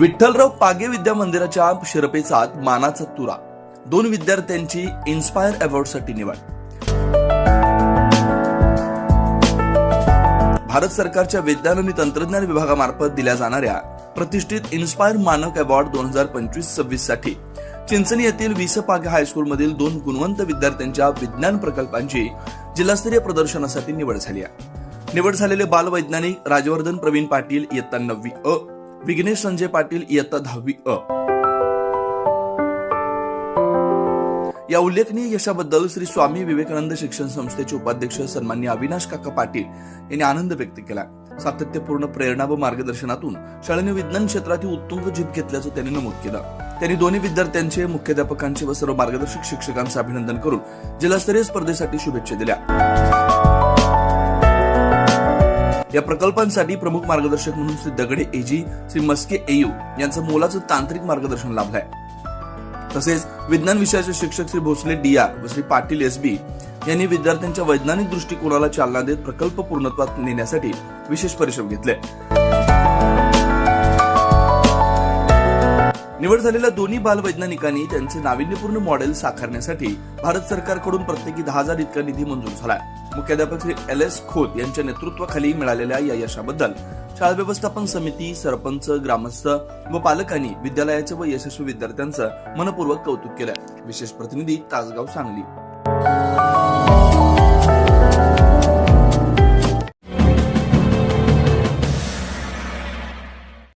विठ्ठलराव पागे विद्या मंदिराच्या शिरपेचात मानाचा तुरा, 2 विद्यार्थ्यांची इन्स्पायर अवॉर्डसाठी निवड. भारत सरकारच्या विज्ञान आणि तंत्रज्ञान विभागामार्फत दिल्या जाणाऱ्या प्रतिष्ठित इन्स्पायर मानक अवॉर्ड 2025-26 साठी चिंचणी येथील विस पागे हायस्कूलमधील 2 गुणवंत विद्यार्थ्यांच्या विज्ञान प्रकल्पांची जिल्हास्तरीय प्रदर्शनासाठी निवड झाली आहे. निवड झालेले बालवैज्ञानिक राजवर्धन प्रवीण पाटील इयत्ता 9वी अ, विघ्नेश संजय पाटील इयत्ता 10वी अ. या उल्लेखनीय यशाबद्दल श्री स्वामी विवेकानंद शिक्षण संस्थेचे उपाध्यक्ष सन्माननीय अविनाश काका पाटील यांनी आनंद व्यक्त केला. सातत्यपूर्ण प्रेरणा व मार्गदर्शनातून शाळेने विज्ञान क्षेत्रातील उत्तुंग जीत घेतल्याचं त्यांनी नमूद केलं. त्यांनी दोन्ही विद्यार्थ्यांचे, मुख्याध्यापकांचे व सर्व मार्गदर्शक शिक्षकांचे अभिनंदन करून जिल्हास्तरीय स्पर्धेसाठी शुभेच्छा दिल्या. या प्रकल्पांसाठी प्रमुख मार्गदर्शक म्हणून श्री दगडे एजी, श्री मस्के एयू यांचं मोलाचं तांत्रिक मार्गदर्शन लाभलंय. तसेच विज्ञान विषयाचे शिक्षक श्री भोसले डीआर व श्री पाटील एसबी यांनी विद्यार्थ्यांच्या वैज्ञानिक दृष्टिकोनाला चालना देत प्रकल्प पूर्णत्वात नेण्यासाठी विशेष परिश्रम घेतले. निवड झालेल्या दोन्ही बालवैज्ञानिकांनी त्यांचे नाविन्यपूर्ण मॉडेल साकारण्यासाठी भारत सरकारकडून प्रत्येकी 10,000 इतका निधी मंजूर झालाय. मुख्याध्यापक श्री LS खोत यांच्या नेतृत्वाखाली मिळालेल्या या यशाबद्दल शाळा व्यवस्थापन समिती, सरपंच, ग्रामस्थ व पालकांनी विद्यालयाचे व यशस्वी विद्यार्थ्यांचं मनपूर्वक कौतुक केलं. विशेष प्रतिनिधी तासगाव, सांगली.